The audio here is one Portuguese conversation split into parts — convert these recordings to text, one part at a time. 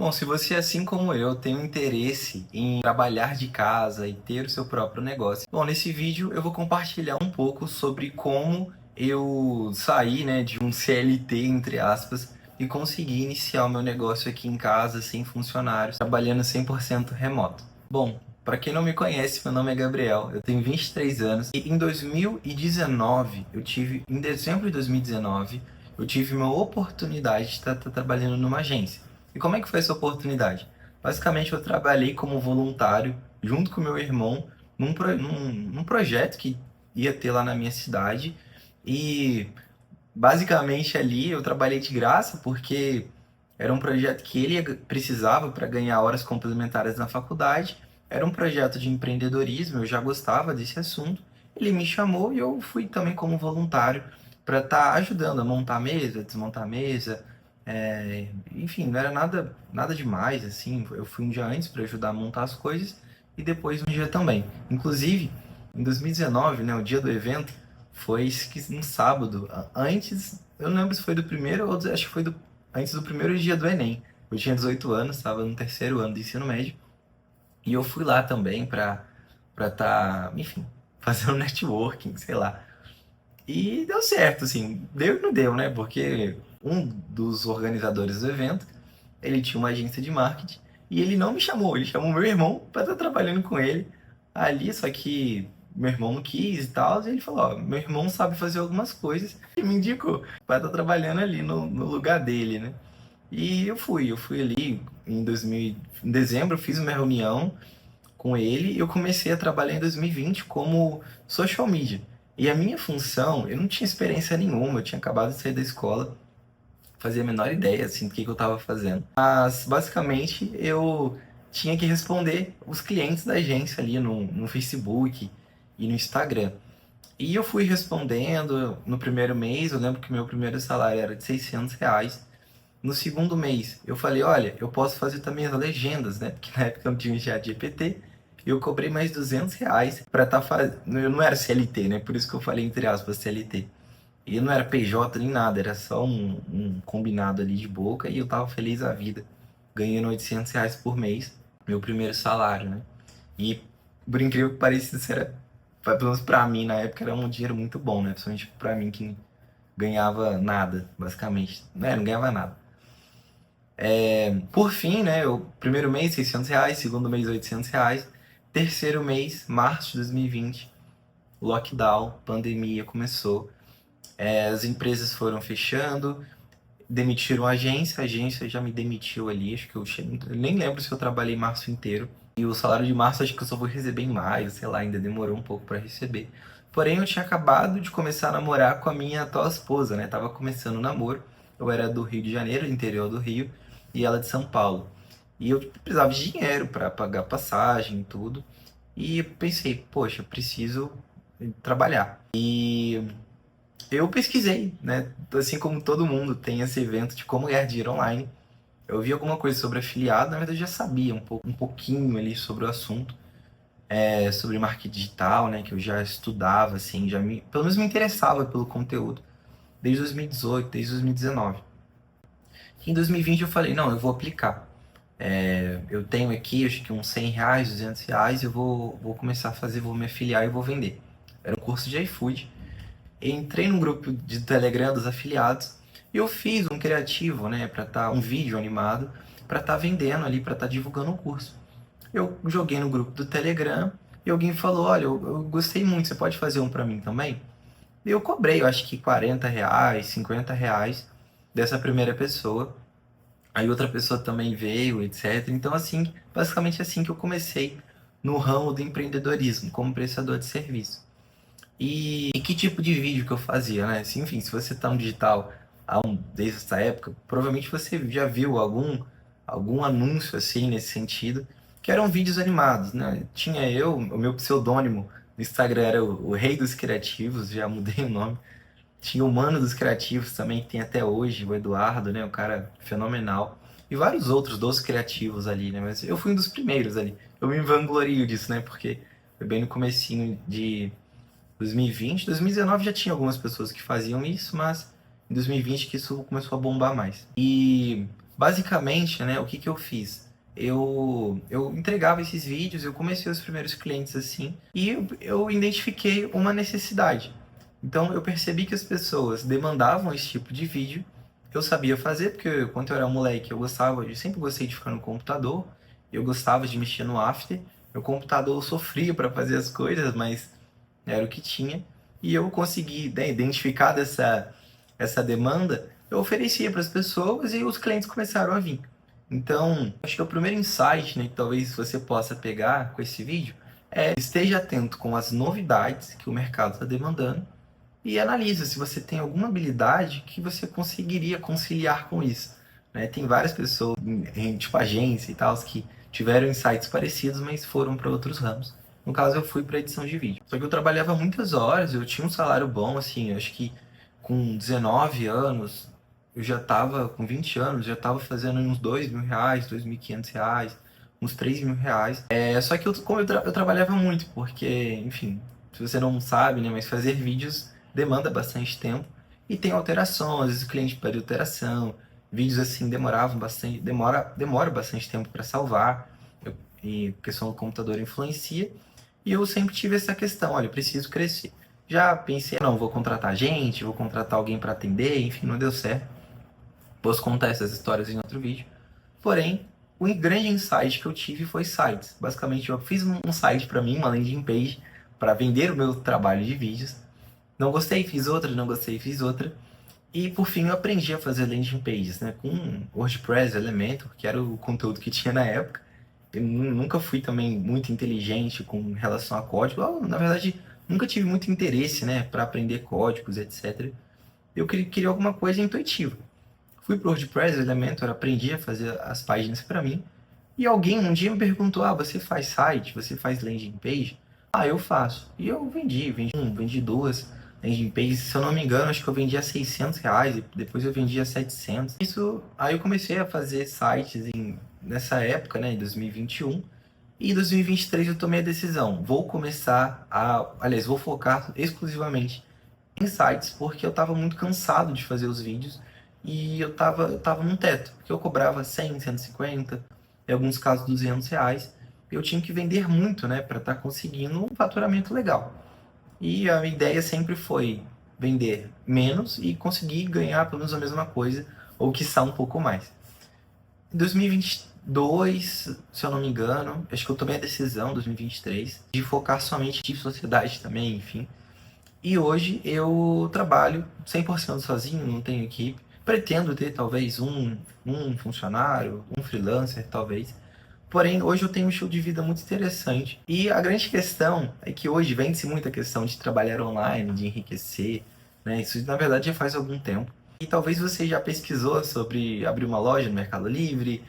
Bom, se você, assim como eu, tem um interesse em trabalhar de casa e ter o seu próprio negócio, bom, nesse vídeo eu vou compartilhar um pouco sobre como eu saí, né, de um CLT, entre aspas, e consegui iniciar o meu negócio aqui em casa, sem funcionários, trabalhando 100% remoto. Bom, para quem não me conhece, meu nome é Gabriel, eu tenho 23 anos e em 2019, em dezembro de 2019, eu tive uma oportunidade de estar trabalhando numa agência. E como é que foi essa oportunidade? Basicamente, eu trabalhei como voluntário, junto com meu irmão, num projeto que ia ter lá na minha cidade. E, basicamente, ali eu trabalhei de graça, porque era um projeto que ele precisava para ganhar horas complementares na faculdade. Era um projeto de empreendedorismo, eu já gostava desse assunto. Ele me chamou e eu fui também como voluntário para estar ajudando a montar a mesa, desmontar a mesa. Enfim, não era nada demais, assim. Eu fui um dia antes para ajudar a montar as coisas e depois um dia também. Inclusive, em 2019, né, o dia do evento, foi um sábado. Antes, eu não lembro se foi do primeiro ou acho que foi antes do primeiro dia do Enem. Eu tinha 18 anos, estava no terceiro ano do ensino médio. E eu fui lá também para estar, enfim, fazendo networking, sei lá. E deu certo, assim, deu e não deu, né? Porque um dos organizadores do evento, ele tinha uma agência de marketing e ele não me chamou, ele chamou meu irmão para estar trabalhando com ele ali, só que meu irmão não quis e tal, e ele falou, ó, meu irmão sabe fazer algumas coisas e me indicou para estar trabalhando ali no lugar dele, né? E eu fui ali em dezembro, eu fiz uma reunião com ele e eu comecei a trabalhar em 2020 como social media. E a minha função, eu não tinha experiência nenhuma, eu tinha acabado de sair da escola, fazia a menor ideia assim do que eu estava fazendo. Mas basicamente eu tinha que responder os clientes da agência ali no Facebook e no Instagram. E eu fui respondendo no primeiro mês, eu lembro que meu primeiro salário era de R$ 600. No segundo mês, eu falei, olha, eu posso fazer também as legendas, né? Porque na época eu não tinha o ChatGPT. E eu cobrei mais R$ 200 para estar fazendo. Eu não era CLT, né? Por isso que eu falei entre aspas CLT. E não era PJ nem nada, era só um combinado ali de boca e eu tava feliz a vida, ganhando R$ 800 por mês, meu primeiro salário, né? E, por incrível que pareça, isso era, pelo menos pra mim, na época, era um dinheiro muito bom, né? Principalmente pra mim que ganhava nada, basicamente. Não ganhava nada. Por fim, né? O primeiro mês, R$ 600, segundo mês, R$ 800. Terceiro mês, março de 2020, lockdown, pandemia começou. As empresas foram fechando, demitiram a agência já me demitiu ali, acho que eu nem lembro se eu trabalhei março inteiro. E o salário de março acho que eu só vou receber em maio, sei lá, ainda demorou um pouco para receber. Porém, eu tinha acabado de começar a namorar com a minha atual esposa, né? Tava começando o namoro. Eu era do Rio de Janeiro, interior do Rio, e ela de São Paulo. E eu precisava de dinheiro para pagar passagem e tudo. E eu pensei, poxa, eu preciso trabalhar. E eu pesquisei, né? Assim como todo mundo tem esse evento de como ganhar dinheiro online. Eu vi alguma coisa sobre afiliado, na verdade eu já sabia um pouquinho ali sobre o assunto, sobre marketing digital, né? Que eu já estudava, assim, pelo menos me interessava pelo conteúdo desde 2018, desde 2019. Em 2020 eu falei, não, eu vou aplicar. Eu tenho aqui, acho que uns R$ 100, R$ 200, eu vou começar a fazer, vou me afiliar e vou vender. Era um curso de iFood. Entrei num grupo de Telegram dos afiliados e eu fiz um criativo, né, para estar um vídeo animado para estar vendendo ali, para estar divulgando o curso. Eu joguei no grupo do Telegram e alguém falou, olha, eu gostei muito, você pode fazer um para mim também? E eu cobrei, eu acho que R$ 40, R$ 50 dessa primeira pessoa. Aí outra pessoa também veio, etc. Então, assim, basicamente assim que eu comecei no ramo do empreendedorismo, como prestador de serviço. E que tipo de vídeo que eu fazia, né? Enfim, se você tá no digital desde essa época, provavelmente você já viu algum anúncio assim nesse sentido, que eram vídeos animados, né? Tinha o meu pseudônimo no Instagram era o Rei dos Criativos, já mudei o nome. Tinha o Mano dos Criativos também, que tem até hoje, o Eduardo, né? Um cara fenomenal. E vários outros dos criativos ali, né? Mas eu fui um dos primeiros ali. Eu me vanglorio disso, né? Porque foi bem no comecinho de 2020, 2019 já tinha algumas pessoas que faziam isso, mas em 2020 que isso começou a bombar mais. E Basicamente, né, o que que eu fiz? Eu entregava esses vídeos, eu comecei os primeiros clientes assim, e eu identifiquei uma necessidade. Então eu percebi que as pessoas demandavam esse tipo de vídeo. Eu sabia fazer, porque quando eu era moleque eu sempre gostei de ficar no computador, eu gostava de mexer no After. Meu computador sofria para fazer as coisas, mas era o que tinha. E eu consegui, né, identificar essa demanda, eu oferecia para as pessoas e os clientes começaram a vir. Então, acho que o primeiro insight, né, que talvez você possa pegar com esse vídeo é esteja atento com as novidades que o mercado está demandando e analisa se você tem alguma habilidade que você conseguiria conciliar com isso. Né? Tem várias pessoas, tipo agência e tal, que tiveram insights parecidos, mas foram para outros ramos. No caso, eu fui para edição de vídeo. Só que eu trabalhava muitas horas, eu tinha um salário bom, assim, eu acho que com 19 anos, eu já estava, com 20 anos, já estava fazendo uns R$ 2.000, R$ 2.500, uns R$ 3.000. Só que como eu trabalhava muito, porque, enfim, se você não sabe, né, mas fazer vídeos demanda bastante tempo e tem alteração, às vezes o cliente pede alteração, vídeos assim demoravam bastante, demora bastante tempo para salvar, e a questão do computador influencia, e eu sempre tive essa questão, olha, eu preciso crescer. Já pensei, não, vou contratar gente, vou contratar alguém para atender, enfim, não deu certo. Posso contar essas histórias em outro vídeo. Porém, o grande insight que eu tive foi sites. Basicamente, eu fiz um site para mim, uma landing page, para vender o meu trabalho de vídeos. Não gostei, fiz outra, não gostei, fiz outra. E por fim eu aprendi a fazer landing pages, né? Com WordPress, Elementor, que era o conteúdo que tinha na época. Eu nunca fui também muito inteligente com relação a código. Na verdade, nunca tive muito interesse, né, para aprender códigos, etc. Eu queria alguma coisa intuitiva. Fui pro WordPress, Elementor, aprendi a fazer as páginas para mim. E alguém um dia me perguntou: ah, você faz site? Você faz landing page? Ah, eu faço. E eu vendi duas landing pages. Se eu não me engano, acho que eu vendi a R$ 600, e depois eu vendi a 700. Aí eu comecei a fazer sites nessa época, né, em 2021. E em 2023 eu tomei a decisão, vou focar exclusivamente em sites, porque eu estava muito cansado de fazer os vídeos e eu tava num teto, porque eu cobrava 100, 150, em alguns casos R$ 200. Eu tinha que vender muito, né, para estar conseguindo um faturamento legal. E a minha ideia sempre foi vender menos e conseguir ganhar pelo menos a mesma coisa, ou quiçá um pouco mais. Em 2022, se eu não me engano, acho que eu tomei a decisão, 2023, de focar somente em sociedade também, enfim. E hoje eu trabalho 100% sozinho, não tenho equipe. Pretendo ter talvez um funcionário, um freelancer, talvez. Porém, hoje eu tenho um estilo de vida muito interessante. E a grande questão é que hoje vende-se muito a questão de trabalhar online, de enriquecer, né? Isso na verdade já faz algum tempo. E talvez você já pesquisou sobre abrir uma loja no Mercado Livre,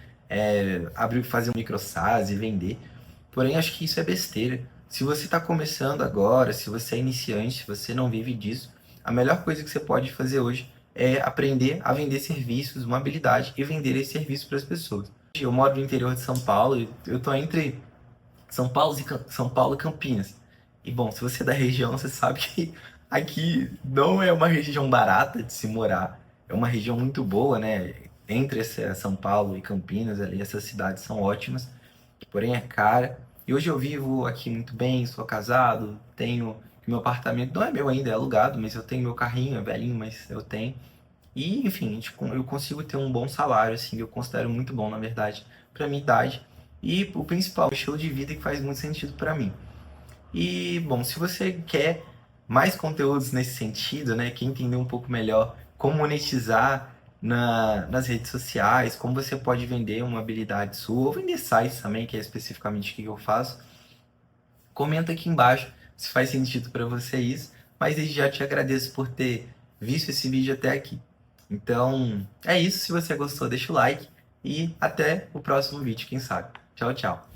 fazer um micro SaaS e vender. Porém, acho que isso é besteira. Se você está começando agora, se você é iniciante, se você não vive disso, a melhor coisa que você pode fazer hoje é aprender a vender serviços, uma habilidade, e vender esse serviço para as pessoas. Eu moro no interior de São Paulo, eu estou entre São Paulo e Campinas. E bom, se você é da região, você sabe que aqui não é uma região barata de se morar, é uma região muito boa, né? Entre São Paulo e Campinas, ali, essas cidades são ótimas, porém é cara. E hoje eu vivo aqui muito bem, sou casado, tenho meu apartamento, não é meu ainda, é alugado, mas eu tenho meu carrinho, é velhinho, mas eu tenho. E, enfim, tipo, eu consigo ter um bom salário, assim, eu considero muito bom, na verdade, para minha idade. E o principal, o estilo de vida que faz muito sentido para mim. E, bom, se você quer mais conteúdos nesse sentido, né, quer entender um pouco melhor como monetizar nas redes sociais, como você pode vender uma habilidade sua, ou vender sites também, que é especificamente o que eu faço, comenta aqui embaixo se faz sentido para você isso. Mas desde já te agradeço por ter visto esse vídeo até aqui. Então, é isso. Se você gostou, deixa o like e até o próximo vídeo, quem sabe. Tchau, tchau.